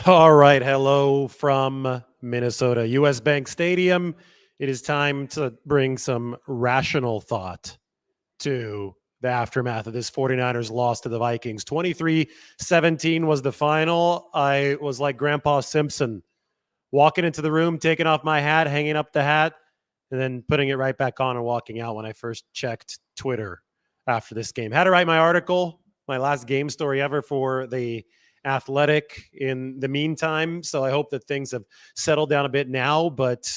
All right. Hello from Minnesota, US Bank Stadium. It is time to bring some rational thought to the aftermath of this 49ers loss to the Vikings. 23-17 was the final. I was like Grandpa Simpson, walking into the room, taking off my hat, hanging up the hat, and then putting it right back on and walking out when I first checked Twitter after this game. Had to write my article, my last game story ever for the Athletic in the meantime. So I hope that things have settled down a bit now, but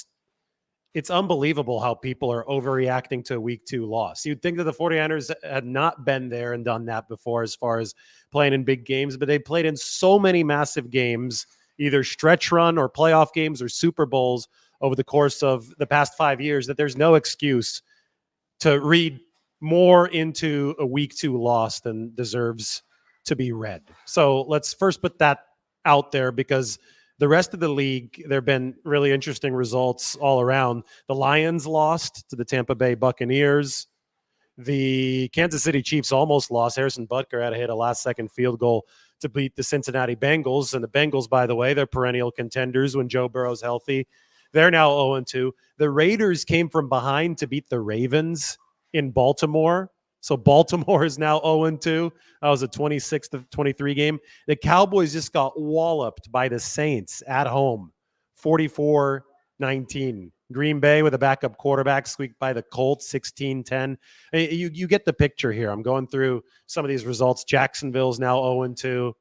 it's unbelievable how people are overreacting to a week 2 loss. You'd think that the 49ers had not been there and done that before as far as playing in big games, but they played in so many massive games, either stretch run or playoff games or Super Bowls over the course of the past 5 years, that there's no excuse to read more into a week 2 loss than deserves to be read. So let's first put that out there, because the rest of the league, there have been really interesting results all around. The Lions lost to the Tampa Bay Buccaneers. The Kansas City Chiefs almost lost. Harrison Butker had to hit a last-second field goal to beat the Cincinnati Bengals. And the Bengals, by the way, they're perennial contenders when Joe Burrow's healthy. They're now 0-2. The Raiders came from behind to beat the Ravens in Baltimore. So Baltimore is now 0-2. That was a 26-23 game. The Cowboys just got walloped by the Saints at home, 44-19. Green Bay with a backup quarterback squeaked by the Colts, 16-10. You get the picture here. I'm going through some of these results. Jacksonville's now 0-2.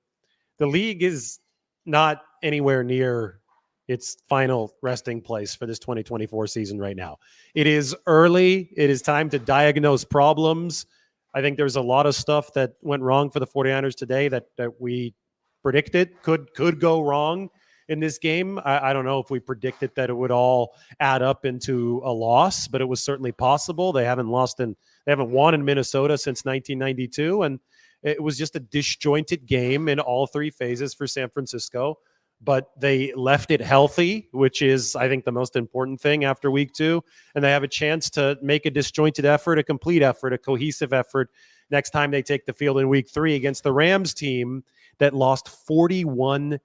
The league is not anywhere near its final resting place for this 2024 season right now. It is early. It is time to diagnose problems. I think there's a lot of stuff that went wrong for the 49ers today that we predicted could go wrong in this game. I don't know if we predicted that it would all add up into a loss, but it was certainly possible. They haven't won in Minnesota since 1992, and it was just a disjointed game in all three phases for San Francisco. But they left it healthy, which is, I think, the most important thing after week 2. And they have a chance to make a disjointed effort, a complete effort, a cohesive effort next time they take the field in week 3 against the Rams team that lost 41-10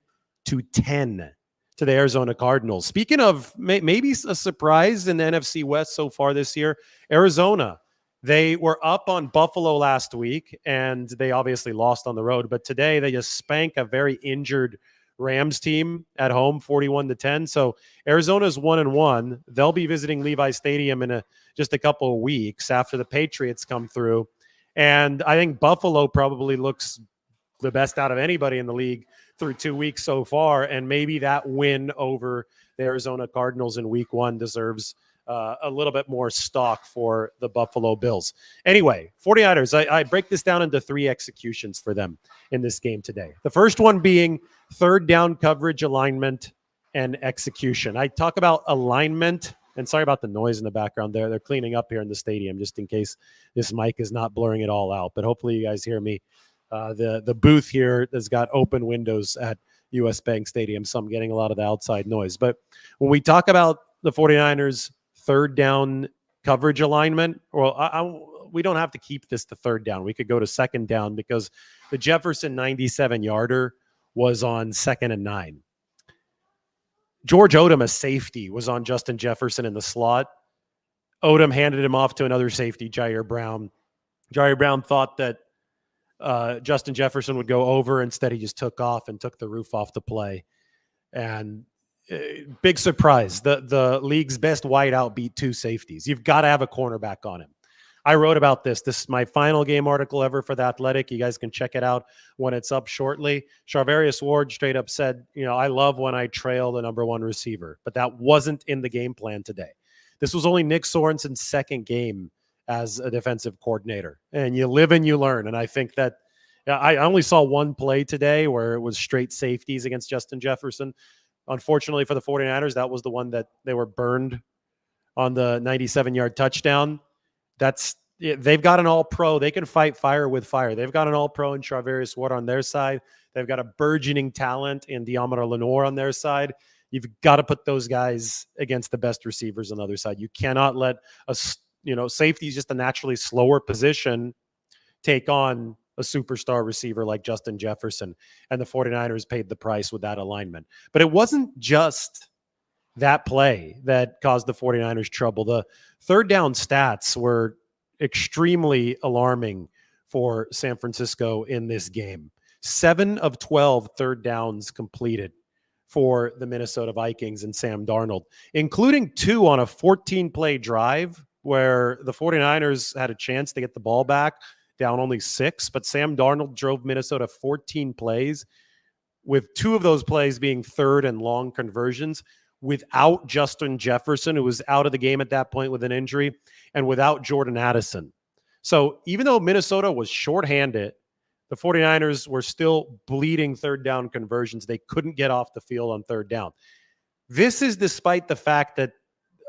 to the Arizona Cardinals. Speaking of maybe a surprise in the NFC West so far this year, Arizona. They were up on Buffalo last week, and they obviously lost on the road. But today they just spank a very injured Rams team at home, 41-10. So Arizona's 1-1. They'll be visiting Levi Stadium in just a couple of weeks after the Patriots come through. And I think Buffalo probably looks the best out of anybody in the league through 2 weeks so far. And maybe that win over the Arizona Cardinals in week 1 deserves a little bit more stock for the Buffalo Bills. Anyway, 49ers, I break this down into 3 executions for them in this game today. The first one being third down coverage, alignment, and execution. I talk about alignment, and sorry about the noise in the background there. They're cleaning up here in the stadium just in case this mic is not blurring it all out. But hopefully you guys hear me. The booth here has got open windows at US Bank Stadium, so I'm getting a lot of the outside noise. But when we talk about the 49ers third down coverage alignment, well, we don't have to keep this to third down. We could go to second down because the Jefferson 97-yarder was on 2nd and 9. George Odom, a safety, was on Justin Jefferson in the slot. Odom handed him off to another safety, Jair Brown. Jair Brown thought that Justin Jefferson would go over. Instead, he just took off and took the roof off the play. And big surprise. The league's best wideout beat 2 safeties. You've got to have a cornerback on him. I wrote about this. This is my final game article ever for The Athletic. You guys can check it out when it's up shortly. Charvarius Ward straight up said, I love when I trail the number 1 receiver, but that wasn't in the game plan today. This was only Nick Sorensen's second game as a defensive coordinator, and you live and you learn. And I think that I only saw one play today where it was straight safeties against Justin Jefferson. Unfortunately for the 49ers, that was the one that they were burned on the 97-yard touchdown. They've got an all-pro. They can fight fire with fire. They've got an all-pro in Charvarius Ward on their side. They've got a burgeoning talent in Deommodore Lenoir on their side. You've got to put those guys against the best receivers on the other side. You cannot let safety is just a naturally slower position take on a superstar receiver like Justin Jefferson, and the 49ers paid the price with that alignment. But it wasn't just that play that caused the 49ers trouble. The third down stats were extremely alarming for San Francisco in this game. 7 of 12 third downs completed for the Minnesota Vikings and Sam Darnold, including 2 on a 14-play drive where the 49ers had a chance to get the ball back, down only 6, but Sam Darnold drove Minnesota 14 plays, with 2 of those plays being third and long conversions, without Justin Jefferson, who was out of the game at that point with an injury, and without Jordan Addison. So even though Minnesota was shorthanded, the 49ers were still bleeding third down conversions. They couldn't get off the field on third down. This is despite the fact that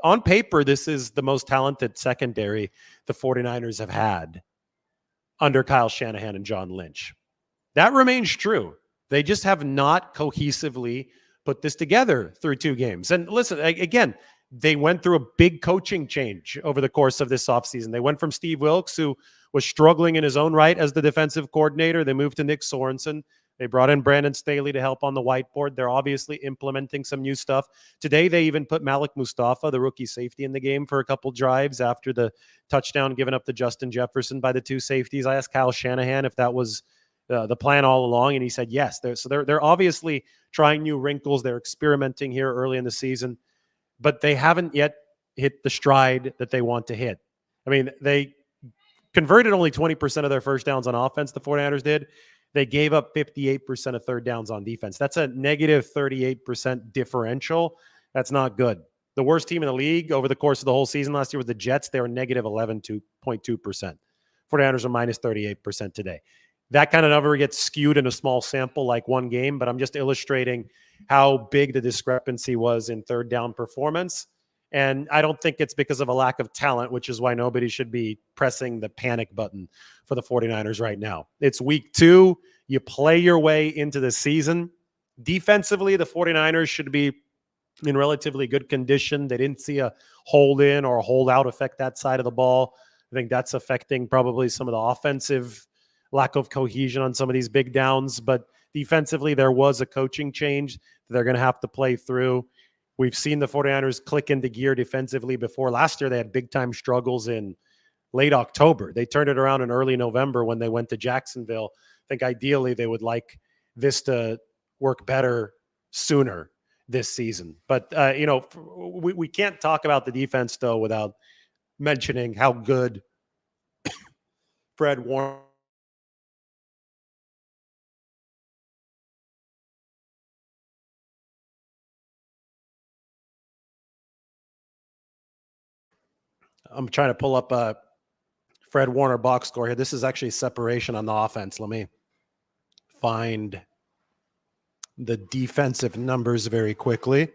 on paper, this is the most talented secondary the 49ers have had under Kyle Shanahan and John Lynch. That remains true. They just have not cohesively put this together through 2 games. And listen, again, they went through a big coaching change over the course of this offseason. They went from Steve Wilkes, who was struggling in his own right as the defensive coordinator. They moved to Nick Sorensen. They brought in Brandon Staley to help on the whiteboard. They're obviously implementing some new stuff. Today, they even put Malik Mustafa, the rookie safety, in the game for a couple drives after the touchdown given up to Justin Jefferson by the 2 safeties. I asked Kyle Shanahan if that was the plan all along, and he said yes. They're obviously trying new wrinkles. They're experimenting here early in the season, but they haven't yet hit the stride that they want to hit. I mean, they converted only 20% of their first downs on offense, the 49ers did. They gave up 58% of third downs on defense. That's a negative 38% differential. That's not good. The worst team in the league over the course of the whole season last year was the Jets. They were negative 11.2%. 49ers are minus 38% today. That kind of number gets skewed in a small sample like one game, but I'm just illustrating how big the discrepancy was in third down performance. And I don't think it's because of a lack of talent, which is why nobody should be pressing the panic button for the 49ers right now. It's week 2. You play your way into the season. Defensively, the 49ers should be in relatively good condition. They didn't see a hold in or a hold out affect that side of the ball. I think that's affecting probably some of the offensive lack of cohesion on some of these big downs. But defensively, there was a coaching change that they're going to have to play through. We've seen the 49ers click into gear defensively before. Last year, they had big-time struggles in late October. They turned it around in early November when they went to Jacksonville. I think ideally they would like this to work better sooner this season. But, we can't talk about the defense, though, without mentioning how good Fred Warner. I'm trying to pull up a Fred Warner box score here. This is actually separation on the offense. Let me find the defensive numbers very quickly.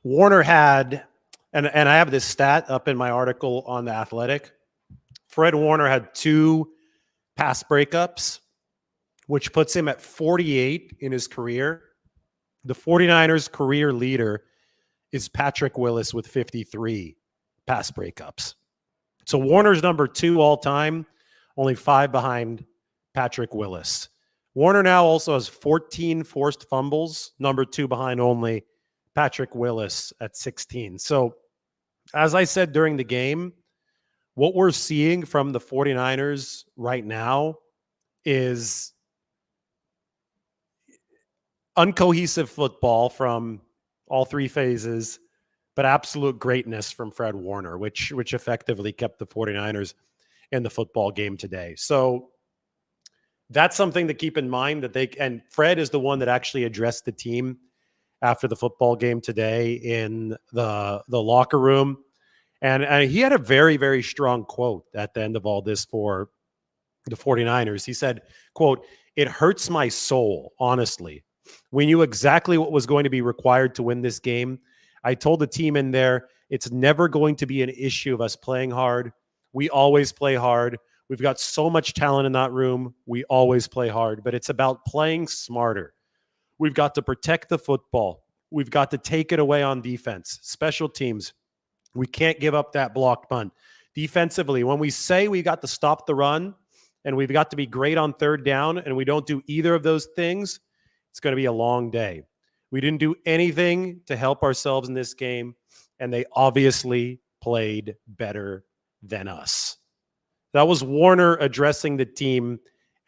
Warner had, and I have this stat up in my article on The Athletic. Fred Warner had 2 pass breakups, which puts him at 48 in his career. The 49ers' career leader is Patrick Willis with 53 pass breakups. So Warner's number 2 all time, only 5 behind Patrick Willis. Warner now also has 14 forced fumbles, number 2 behind only Patrick Willis at 16. So as I said during the game, what we're seeing from the 49ers right now is uncohesive football from all 3 phases, but absolute greatness from Fred Warner, which effectively kept the 49ers in the football game today. So that's something to keep in mind, and Fred is the one that actually addressed the team after the football game today in the locker room. And he had a very, very strong quote at the end of all this for the 49ers. He said, quote, "It hurts my soul, honestly. We knew exactly what was going to be required to win this game. I told the team in there, it's never going to be an issue of us playing hard. We always play hard. We've got so much talent in that room. We always play hard, but it's about playing smarter. We've got to protect the football. We've got to take it away on defense. Special teams, we can't give up that blocked punt. Defensively, when we say we got to stop the run and we've got to be great on third down and we don't do either of those things, it's going to be a long day. We didn't do anything to help ourselves in this game, and they obviously played better than us. That was Warner addressing the team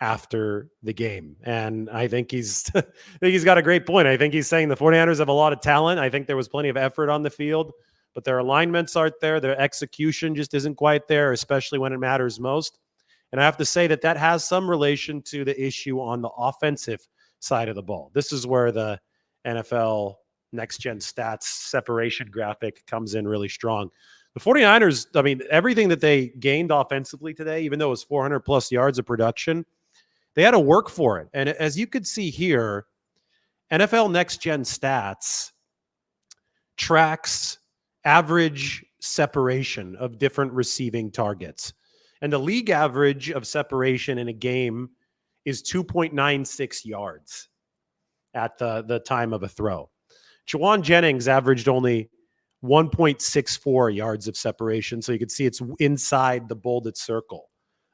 after the game. And I think he's got a great point. I think he's saying the 49ers have a lot of talent. I think there was plenty of effort on the field, but their alignments aren't there. Their execution just isn't quite there, especially when it matters most. And I have to say that has some relation to the issue on the offensive side of the ball. This is where the NFL next-gen stats separation graphic comes in really strong. The 49ers, I mean, everything that they gained offensively today, even though it was 400-plus yards of production, they had to work for it. And as you could see here, NFL next-gen stats tracks average separation of different receiving targets. And the league average of separation in a game is 2.96 yards at the time of a throw. Juwan Jennings averaged only 1.64 yards of separation. So you can see it's inside the bolded circle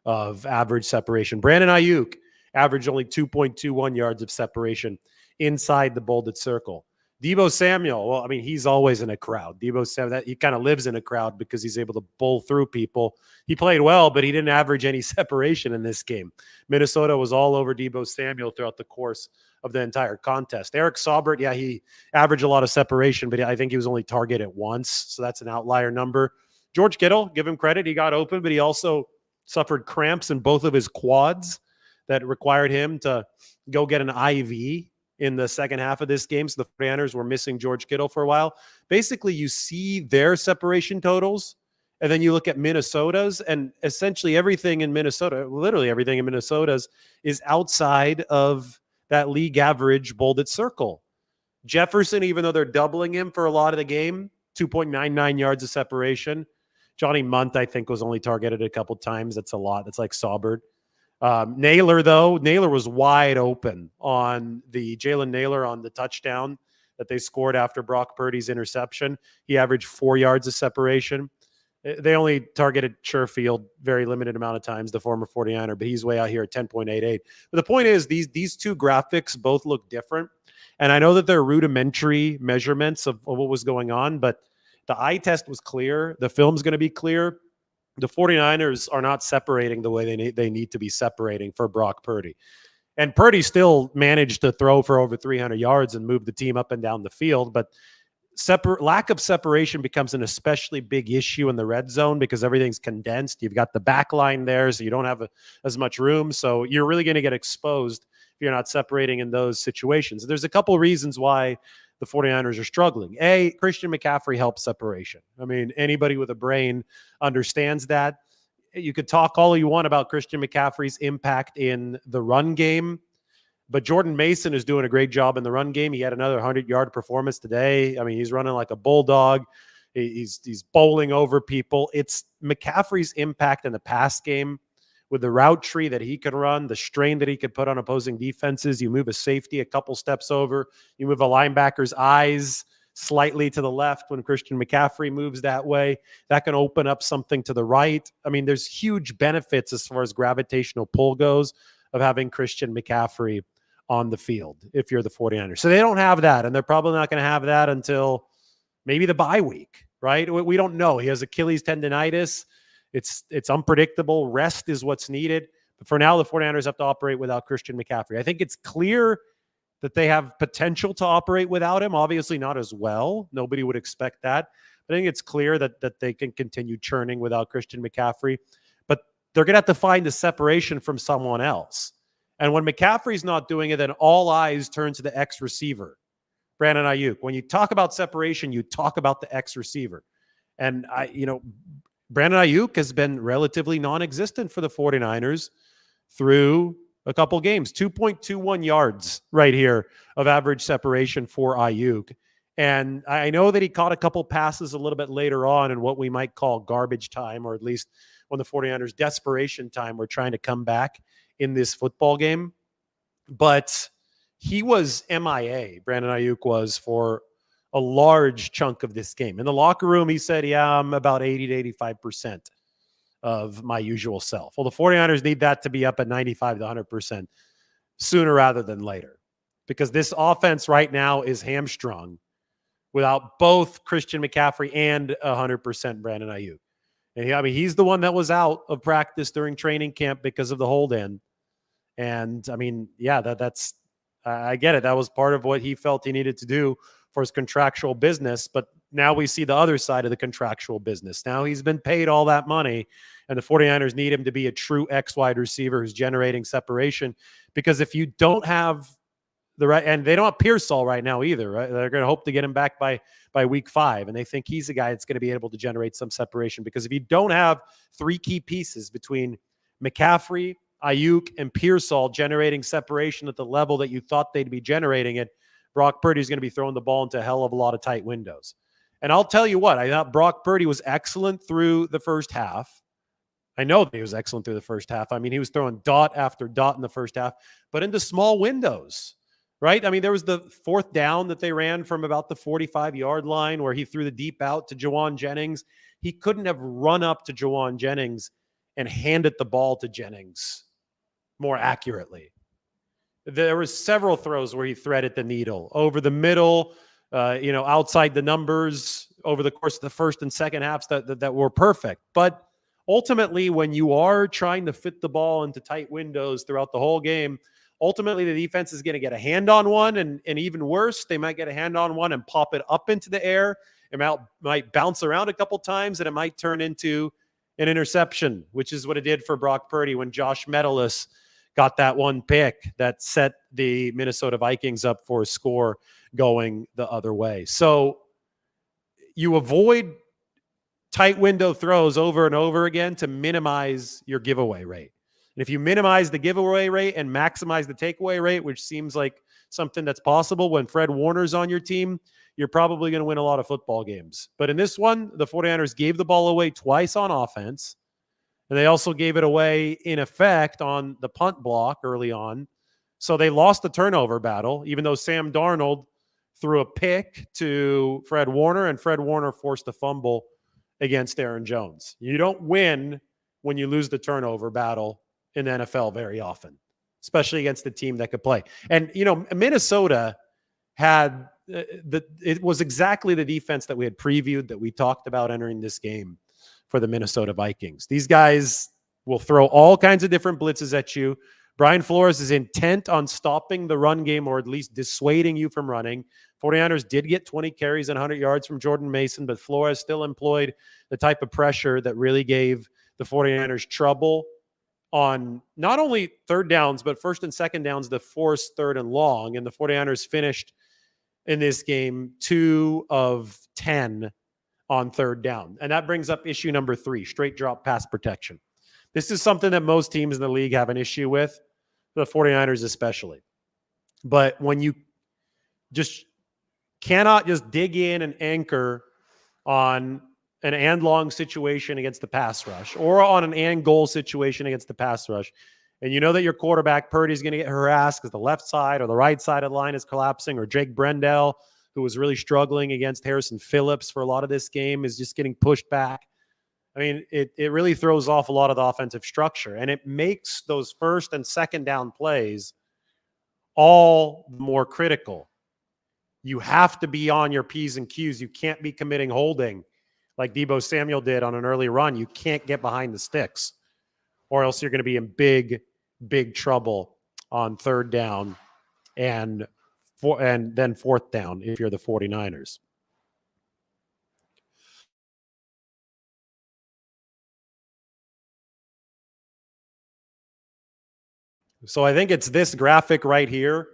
of average separation. Brandon Aiyuk averaged only 2.21 yards of separation inside the bolded circle. Deebo Samuel, well, I mean, he's always in a crowd. Deebo Samuel, he kind of lives in a crowd because he's able to bull through people. He played well, but he didn't average any separation in this game. Minnesota was all over Deebo Samuel throughout the course of the entire contest. Eric Saubert, yeah, he averaged a lot of separation, but I think he was only targeted once, so that's an outlier number. George Kittle, give him credit, he got open, but he also suffered cramps in both of his quads that required him to go get an IV in the second half of this game. So the 49ers were missing George Kittle for a while. Basically, you see their separation totals, and then you look at Minnesota's, and essentially everything in Minnesota, literally everything in Minnesota's, is outside of that league average bolded circle. Jefferson, even though they're doubling him for a lot of the game, 2.99 yards of separation. Johnny Munt, I think, was only targeted a couple times. That's a lot. That's like Saubert. Naylor was wide open on the Jalen Naylor on the touchdown that they scored after Brock Purdy's interception. He averaged 4 yards of separation. They only targeted Sherfield very limited amount of times, the former 49er, but he's way out here at 10.88. But the point is, these two graphics both look different. And I know that they're rudimentary measurements of what was going on, but the eye test was clear. The film's going to be clear. The 49ers are not separating the way they need to be separating for Brock Purdy. And Purdy still managed to throw for over 300 yards and move the team up and down the field, but lack of separation becomes an especially big issue in the red zone because everything's condensed. You've got the back line there, so you don't have as much room. So you're really going to get exposed if you're not separating in those situations. There's a couple of reasons why the 49ers are struggling. A, Christian McCaffrey helps separation. I mean, anybody with a brain understands that. You could talk all you want about Christian McCaffrey's impact in the run game, but Jordan Mason is doing a great job in the run game. He had another 100-yard performance today. I mean, he's running like a bulldog. He's bowling over people. It's McCaffrey's impact in the pass game with the route tree that he could run, the strain that he could put on opposing defenses. You move a safety a couple steps over. You move a linebacker's eyes slightly to the left when Christian McCaffrey moves that way. That can open up something to the right. I mean, there's huge benefits as far as gravitational pull goes of having Christian McCaffrey on the field if you're the 49ers. So they don't have that, and they're probably not going to have that until maybe the bye week, right? We don't know. He has Achilles tendonitis. It's unpredictable. Rest is what's needed. But for now, the 49ers have to operate without Christian McCaffrey. I think it's clear that they have potential to operate without him. Obviously not as well. Nobody would expect that. But I think it's clear that they can continue churning without Christian McCaffrey. But they're going to have to find the separation from someone else. And when McCaffrey's not doing it, then all eyes turn to the X receiver, Brandon Aiyuk. When you talk about separation, you talk about the X receiver. And Brandon Aiyuk has been relatively non-existent for the 49ers through a couple games. 2.21 yards right here of average separation for Aiyuk. And I know that he caught a couple passes a little bit later on in what we might call garbage time, or at least when the 49ers desperation time were trying to come back in this football game. But he was MIA, Brandon Aiyuk was, for a large chunk of this game. In the locker room, he said, yeah, I'm about 80 to 85% of my usual self. Well, the 49ers need that to be up at 95 to 100% sooner rather than later, because this offense right now is hamstrung without both Christian McCaffrey and 100% Brandon Aiyuk. And I mean, he's the one that was out of practice during training camp because of the hold in. And I mean, yeah, that's I get it. That was part of what he felt he needed to do for his contractual business. But now we see the other side of the contractual business. Now he's been paid all that money, and the 49ers need him to be a true X wide receiver who's generating separation. Because if you don't have the right, and they don't have Pearsall right now either, right? They're going to hope to get him back by week 5. And they think he's a guy that's going to be able to generate some separation. Because if you don't have 3 key pieces between McCaffrey, Aiyuk, and Pearsall generating separation at the level that you thought they'd be generating it, Brock Purdy is going to be throwing the ball into a hell of a lot of tight windows. And I'll tell you what, I thought Brock Purdy was excellent through the first half. I know that he was excellent through the first half. I mean, he was throwing dot after dot in the first half, but into small windows, right? I mean, there was the 4th down that they ran from about the 45-yard line where he threw the deep out to Jawan Jennings. He couldn't have run up to Jawan Jennings and handed the ball to Jennings more accurately. There were several throws where he threaded the needle over the middle, outside the numbers over the course of the first and second halves that were perfect. But ultimately, when you are trying to fit the ball into tight windows throughout the whole game, ultimately the defense is going to get a hand on one, and even worse, they might get a hand on one and pop it up into the air. It might bounce around a couple times, and it might turn into an interception, which is what it did for Brock Purdy when Josh Metellus got that one pick that set the Minnesota Vikings up for a score going the other way. So you avoid tight window throws over and over again to minimize your giveaway rate. And if you minimize the giveaway rate and maximize the takeaway rate, which seems like something that's possible when Fred Warner's on your team, you're probably going to win a lot of football games. But in this one, the 49ers gave the ball away twice on offense. And they also gave it away in effect on the punt block early on. So they lost the turnover battle, even though Sam Darnold threw a pick to Fred Warner, and Fred Warner forced a fumble against Aaron Jones. You don't win when you lose the turnover battle in the NFL very often, especially against a team that could play. And, Minnesota had it was exactly the defense that we had previewed, that we talked about entering this game for the Minnesota Vikings. These guys will throw all kinds of different blitzes at you. Brian Flores is intent on stopping the run game, or at least dissuading you from running. 49ers did get 20 carries and 100 yards from Jordan Mason, but Flores still employed the type of pressure that really gave the 49ers trouble on not only third downs, but first and second downs, the force third and long. And the 49ers finished in this game 2 of 10 on third down. And that brings up issue number 3, straight drop pass protection. This is something that most teams in the league have an issue with, the 49ers especially. But when you just cannot just dig in and anchor on an and long situation against the pass rush, or on an and goal situation against the pass rush, and you know that your quarterback Purdy is going to get harassed because the left side or the right side of the line is collapsing, or Jake Brendel, who was really struggling against Harrison Phillips for a lot of this game, is just getting pushed back. I mean, it really throws off a lot of the offensive structure, and it makes those first and second down plays all more critical. You have to be on your P's and Q's. You can't be committing holding like Deebo Samuel did on an early run. You can't get behind the sticks, or else you're going to be in big, big trouble on third down and then fourth down if you're the 49ers. So I think it's this graphic right here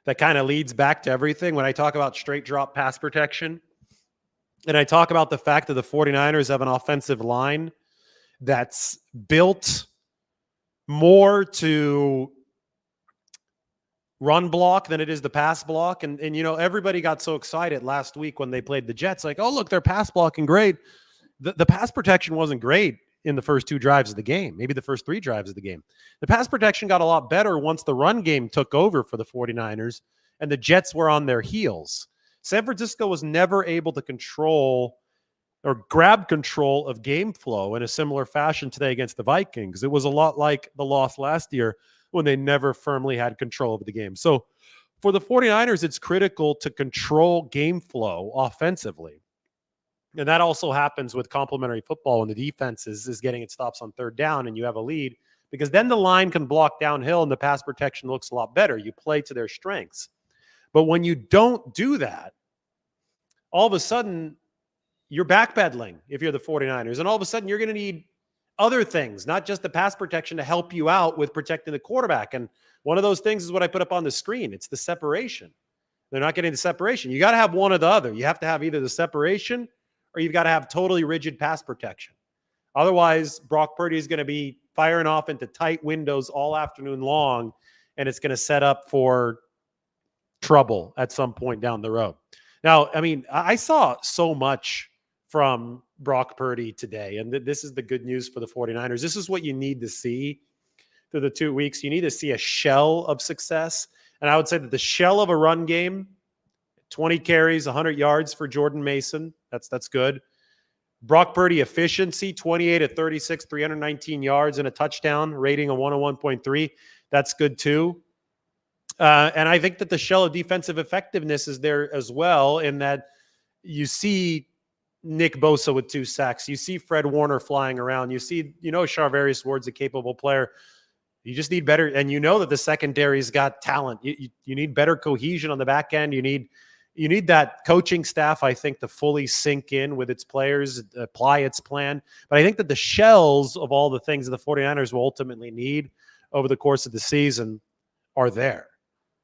that kind of leads back to everything. When I talk about straight drop pass protection, and I talk about the fact that the 49ers have an offensive line that's built more to run block than it is the pass block. And everybody got so excited last week when they played the Jets, like, oh, look, they're pass blocking great. The pass protection wasn't great in the first 2 drives of the game, maybe the first 3 drives of the game. The pass protection got a lot better once the run game took over for the 49ers and the Jets were on their heels. San Francisco was never able to control or grab control of game flow in a similar fashion today against the Vikings. It was a lot like the loss last year when they never firmly had control of the game. So for the 49ers, it's critical to control game flow offensively. And that also happens with complementary football when the defense is getting its stops on third down and you have a lead, because then the line can block downhill and the pass protection looks a lot better. You play to their strengths. But when you don't do that, all of a sudden you're backpedaling if you're the 49ers. And all of a sudden you're going to need other things, not just the pass protection, to help you out with protecting the quarterback. And one of those things is what I put up on the screen. It's the separation. They're not getting the separation. You got to have one or the other. You have to have either the separation or you've got to have totally rigid pass protection. Otherwise, Brock Purdy is going to be firing off into tight windows all afternoon long, and it's going to set up for trouble at some point down the road. Now, I mean, I saw so much from Brock Purdy today, and this is the good news for the 49ers. This is what you need to see through the 2 weeks. You need to see a shell of success, and I would say that the shell of a run game, 20 carries, 100 yards for Jordan Mason. That's good. Brock Purdy efficiency, 28 of 36, 319 yards and a touchdown, rating of 101.3. That's good too. And I think that the shell of defensive effectiveness is there as well, in that you see Nick Bosa with 2 sacks. You see Fred Warner flying around. You see, Charvarius Ward's a capable player. You just need better. And you know that the secondary's got talent. You need better cohesion on the back end. You need that coaching staff, I think, to fully sink in with its players, apply its plan. But I think that the shells of all the things that the 49ers will ultimately need over the course of the season are there.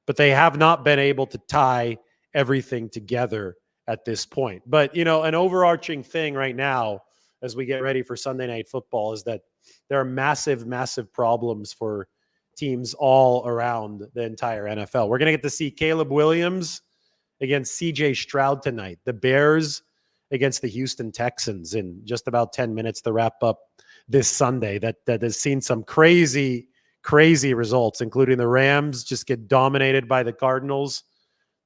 But they have not been able to tie everything together at this point. But, an overarching thing right now as we get ready for Sunday Night Football is that there are massive, massive problems for teams all around the entire NFL. We're going to get to see Caleb Williams against CJ Stroud tonight. The Bears against the Houston Texans in just about 10 minutes to wrap up this Sunday. That has seen some crazy results, including the Rams just get dominated by the Cardinals.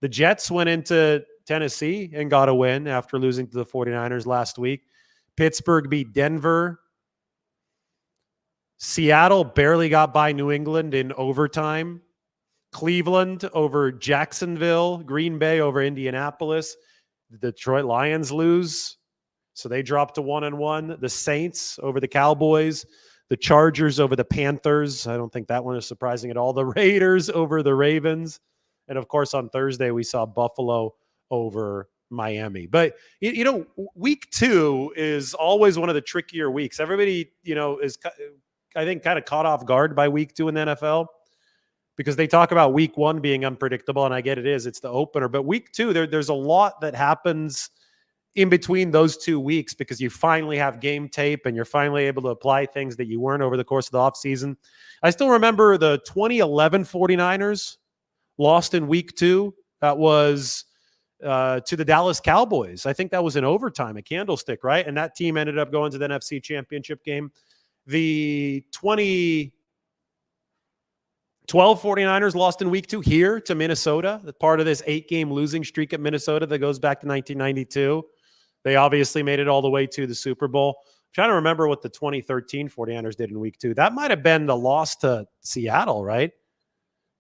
The Jets went into Tennessee and got a win after losing to the 49ers last week. Pittsburgh beat Denver. Seattle barely got by New England in overtime. Cleveland over Jacksonville. Green Bay over Indianapolis. The Detroit Lions lose, so they drop to 1-1. The Saints over the Cowboys. The Chargers over the Panthers. I don't think that one is surprising at all. The Raiders over the Ravens. And, of course, on Thursday, we saw Buffalo over Miami. But, week 2 is always one of the trickier weeks. Everybody, is, I think, kind of caught off guard by week 2 in the NFL, because they talk about week 1 being unpredictable, and I get it's the opener. But week 2, there's a lot that happens in between those 2 weeks, because you finally have game tape and you're finally able to apply things that you weren't over the course of the offseason. I still remember the 2011 49ers lost in week 2. That was to the Dallas Cowboys. I think that was in overtime, a candlestick, right? And that team ended up going to the NFC Championship game. The 2012 49ers lost in week 2 here to Minnesota, part of this 8-game losing streak at Minnesota that goes back to 1992. They obviously made it all the way to the Super Bowl. I'm trying to remember what the 2013 49ers did in week 2. That might have been the loss to Seattle, right?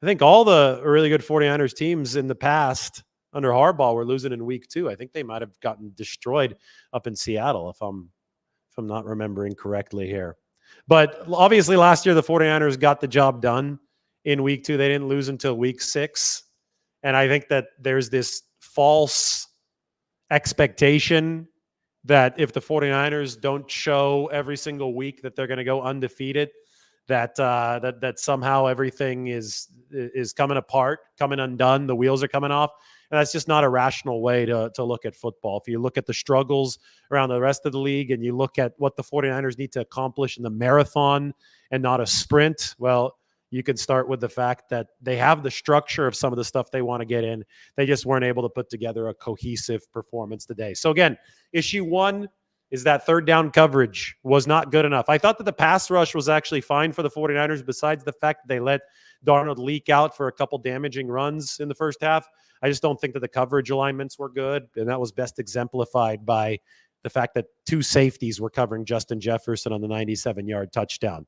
I think all the really good 49ers teams in the past under Harbaugh were losing in week 2. I think they might have gotten destroyed up in Seattle, if I'm not remembering correctly here. But obviously last year the 49ers got the job done in week 2. They didn't lose until week 6. And I think that there's this false expectation that if the 49ers don't show every single week that they're going to go undefeated, that somehow everything is coming apart, coming undone, the wheels are coming off. And that's just not a rational way to look at football. If you look at the struggles around the rest of the league and you look at what the 49ers need to accomplish in the marathon and not a sprint, well, you can start with the fact that they have the structure of some of the stuff they want to get in. They just weren't able to put together a cohesive performance today. So again, issue 1, is that third down coverage was not good enough. I thought that the pass rush was actually fine for the 49ers, besides the fact that they let Darnold leak out for a couple damaging runs in the first half. I just don't think that the coverage alignments were good, and that was best exemplified by the fact that two safeties were covering Justin Jefferson on the 97-yard touchdown.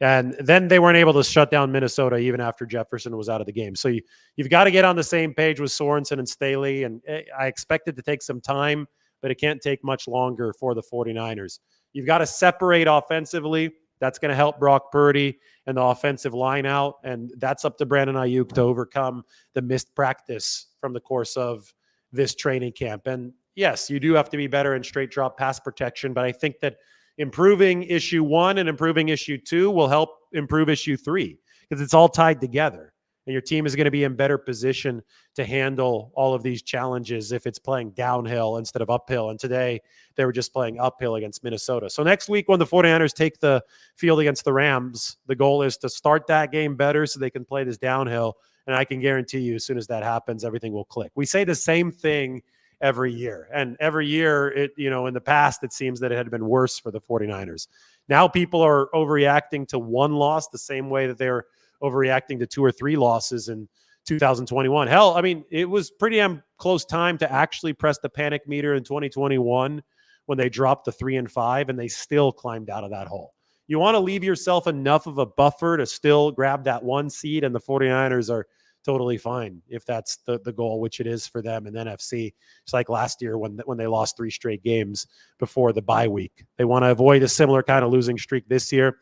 And then they weren't able to shut down Minnesota even after Jefferson was out of the game. So you've got to get on the same page with Sorensen and Staley, and I expect it to take some time, but it can't take much longer for the 49ers. You've got to separate offensively. That's going to help Brock Purdy and the offensive line out, and that's up to Brandon Aiyuk to overcome the missed practice from the course of this training camp. And yes, you do have to be better in straight drop pass protection, but I think that improving issue 1 and improving issue 2 will help improve issue 3, because it's all tied together. And your team is going to be in better position to handle all of these challenges if it's playing downhill instead of uphill. And today they were just playing uphill against Minnesota. So next week when the 49ers take the field against the Rams, the goal is to start that game better so they can play this downhill. And I can guarantee you, as soon as that happens, everything will click. We say the same thing every year. And every year, in the past, it seems that it had been worse for the 49ers. Now people are overreacting to one loss the same way that they're overreacting to 2 or 3 losses in 2021. Hell, I mean, it was pretty close time to actually press the panic meter in 2021 when they dropped to 3-5, and they still climbed out of that hole. You want to leave yourself enough of a buffer to still grab that 1 seed, and the 49ers are totally fine if that's the goal, which it is for them in the NFC. It's like last year when they lost 3 straight games before the bye week. They want to avoid a similar kind of losing streak this year.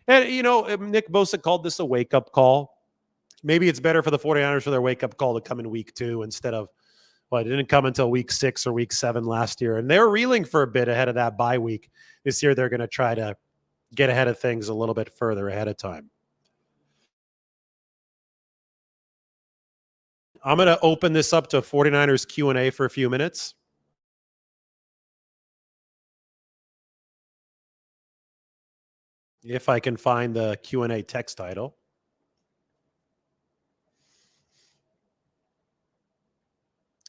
And, Nick Bosa called this a wake-up call. Maybe it's better for the 49ers for their wake-up call to come in week 2 instead of, it didn't come until week 6 or week 7 last year. And they were reeling for a bit ahead of that bye week. This year they're going to try to get ahead of things a little bit further ahead of time. I'm going to open this up to 49ers Q&A for a few minutes. If I can find the Q&A text title.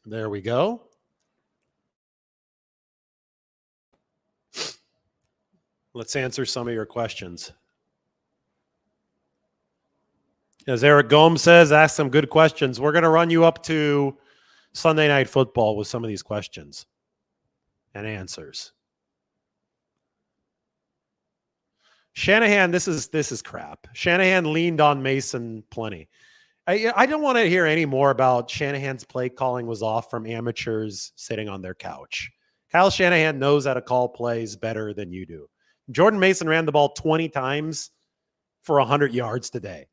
There we go. Let's answer some of your questions. As Eric Gomes says, ask some good questions. We're going to run you up to Sunday Night Football with some of these questions and answers. Shanahan, this is crap. Shanahan leaned on Mason plenty. I don't want to hear any more about Shanahan's play calling was off from amateurs sitting on their couch. Kyle Shanahan knows how to call plays better than you do. Jordan Mason ran the ball 20 times for 100 yards today.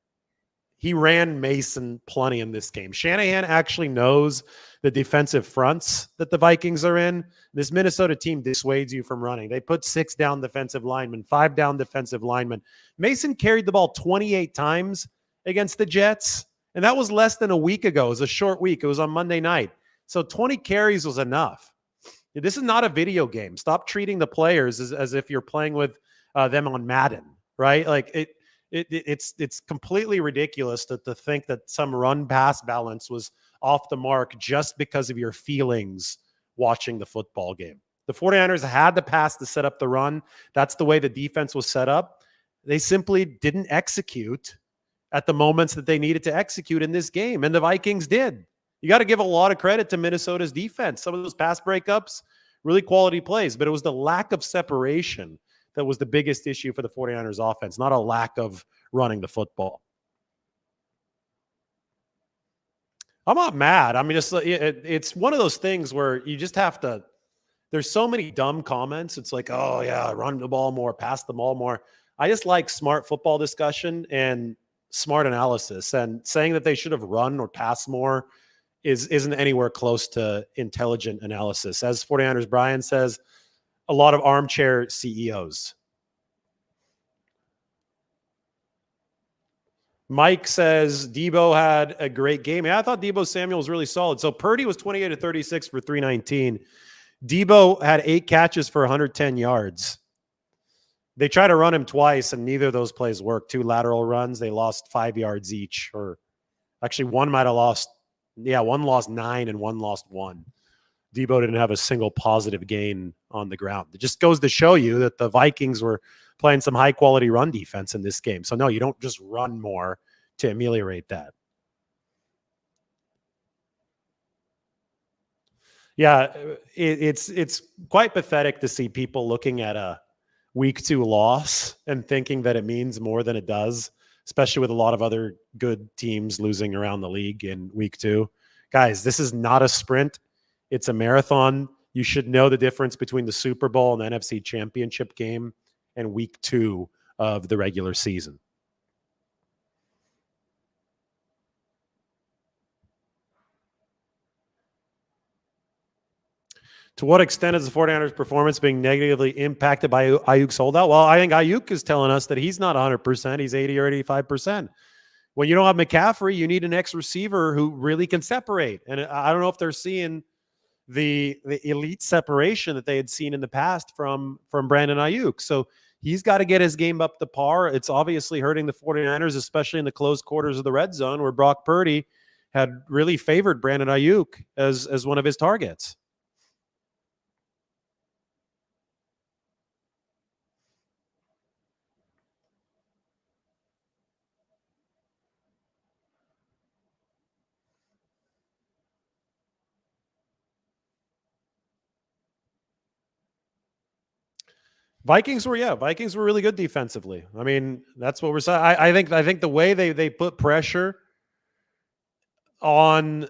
He ran Mason plenty in this game. Shanahan actually knows the defensive fronts that the Vikings are in. This Minnesota team dissuades you from running. They put 6 down defensive linemen, 5 down defensive linemen. Mason carried the ball 28 times against the Jets, and that was less than a week ago. It was a short week. It was on Monday night. So 20 carries was enough. This is not a video game. Stop treating the players as if you're playing with them on Madden, right? Like it's completely ridiculous to think that some run-pass balance was off the mark just because of your feelings watching the football game. The 49ers had the pass to set up the run. That's the way the defense was set up. They simply didn't execute at the moments that they needed to execute in this game, and the Vikings did. You got to give a lot of credit to Minnesota's defense. Some of those pass breakups, really quality plays, but it was the lack of separation that was the biggest issue for the 49ers offense, not a lack of running the football. I'm not mad. I mean, it's one of those things where you just have to, there's so many dumb comments. It's like, oh yeah, run the ball more, pass the ball more. I just like smart football discussion and smart analysis, and saying that they should have run or passed more isn't anywhere close to intelligent analysis. As 49ers Brian says, a lot of armchair CEOs. Mike says Debo had a great game. Yeah, I thought Debo Samuel was really solid. So Purdy was 28 to 36 for 319. Debo had 8 catches for 110 yards. They tried to run him twice, and neither of those plays worked. 2 lateral runs. They lost 5 yards each, or actually one might have lost. Yeah, one lost 9 and one lost 1. Debo didn't have a single positive gain on the ground. It just goes to show you that the Vikings were playing some high quality run defense in this game. So no, you don't just run more to ameliorate that. Yeah, it's quite pathetic to see people looking at a week 2 loss and thinking that it means more than it does, especially with a lot of other good teams losing around the league in week 2. Guys, this is not a sprint. It's a marathon. You should know the difference between the Super Bowl and the NFC Championship game and week 2 of the regular season. To what extent is the 49ers performance being negatively impacted by Aiyuk's holdout? Well, I think Aiyuk is telling us that he's not 100%. He's 80 or 85%. When you don't have McCaffrey, you need an X receiver who really can separate. And I don't know if they're seeing the elite separation that they had seen in the past from Brandon Aiyuk. So he's got to get his game up to par. It's obviously hurting the 49ers, especially in the close quarters of the red zone where Brock Purdy had really favored Brandon Aiyuk as one of his targets. Vikings were really good defensively. I mean, that's what we're saying. I think the way they put pressure on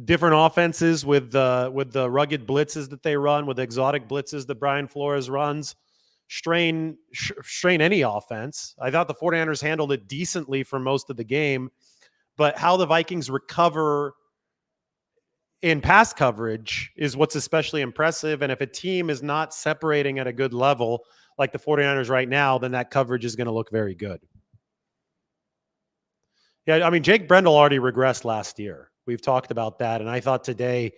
different offenses with the rugged blitzes that they run, with the exotic blitzes that Brian Flores runs, strain any offense. I thought the 49ers handled it decently for most of the game, but how the Vikings recover in pass coverage is what's especially impressive. And if a team is not separating at a good level, like the 49ers right now, then that coverage is going to look very good. Yeah, I mean, Jake Brendel already regressed last year. We've talked about that. And I thought today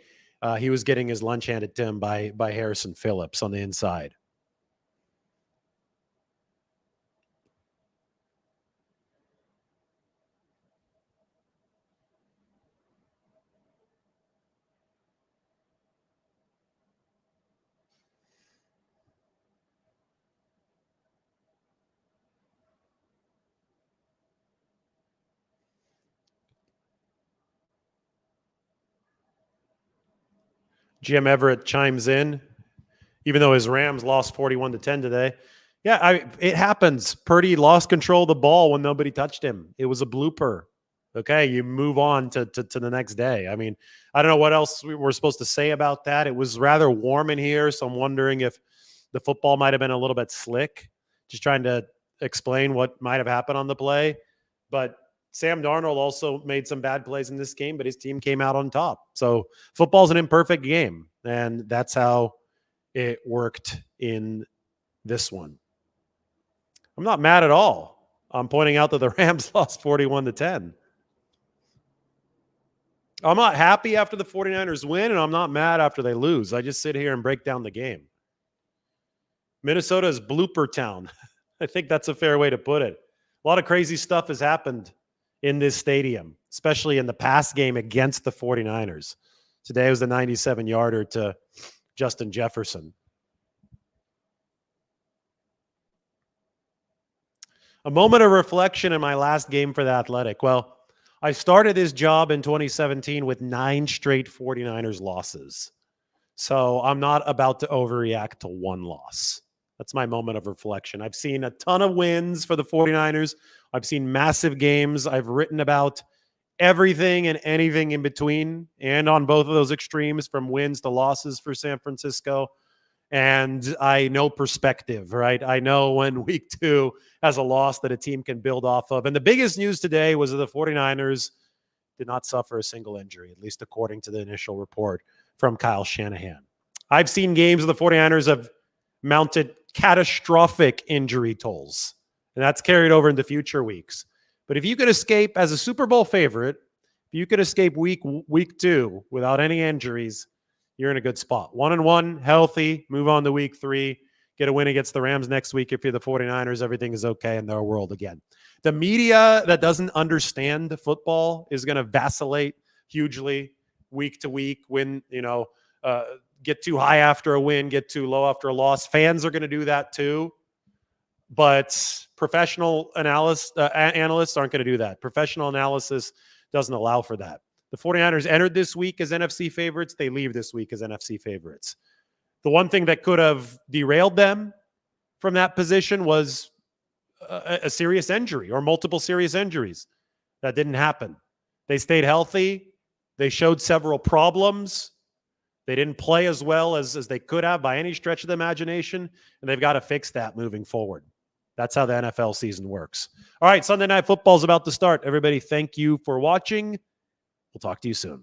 he was getting his lunch handed to him by Harrison Phillips on the inside. Jim Everett chimes in, even though his Rams lost 41-10 today. Yeah, it happens. Purdy lost control of the ball when nobody touched him. It was a blooper. Okay, you move on to the next day. I mean, I don't know what else we were supposed to say about that. It was rather warm in here, so I'm wondering if the football might have been a little bit slick, just trying to explain what might have happened on the play. But Sam Darnold also made some bad plays in this game, but his team came out on top. So football's an imperfect game, and that's how it worked in this one. I'm not mad at all. I'm pointing out that the Rams lost 41-10. I'm not happy after the 49ers win, and I'm not mad after they lose. I just sit here and break down the game. Minnesota is blooper town. I think that's a fair way to put it. A lot of crazy stuff has happened in this stadium, especially in the pass game against the 49ers. Today was the 97-yarder to Justin Jefferson. A moment of reflection in my last game for the Athletic. Well, I started this job in 2017 with 9 straight 49ers losses. So I'm not about to overreact to one loss. That's my moment of reflection. I've seen a ton of wins for the 49ers. I've seen massive games. I've written about everything and anything in between and on both of those extremes, from wins to losses for San Francisco. And I know perspective, right? I know when week 2 has a loss that a team can build off of. And the biggest news today was that the 49ers did not suffer a single injury, at least according to the initial report from Kyle Shanahan. I've seen games where the 49ers have mounted catastrophic injury tolls, and that's carried over into future weeks. But if you could escape as a Super Bowl favorite, if you could escape week 2 without any injuries, you're in a good spot. 1-1, healthy, move on to week 3, get a win against the Rams next week. If you're the 49ers, everything is okay in their world again. The media that doesn't understand football is going to vacillate hugely week to week when, get too high after a win, get too low after a loss. Fans are going to do that too. But professional analysts aren't going to do that. Professional analysis doesn't allow for that. The 49ers entered this week as NFC favorites. They leave this week as NFC favorites. The one thing that could have derailed them from that position was a serious injury or multiple serious injuries. That didn't happen. They stayed healthy. They showed several problems. They didn't play as well as they could have by any stretch of the imagination, and they've got to fix that moving forward. That's how the NFL season works. All right, Sunday Night Football is about to start. Everybody, thank you for watching. We'll talk to you soon.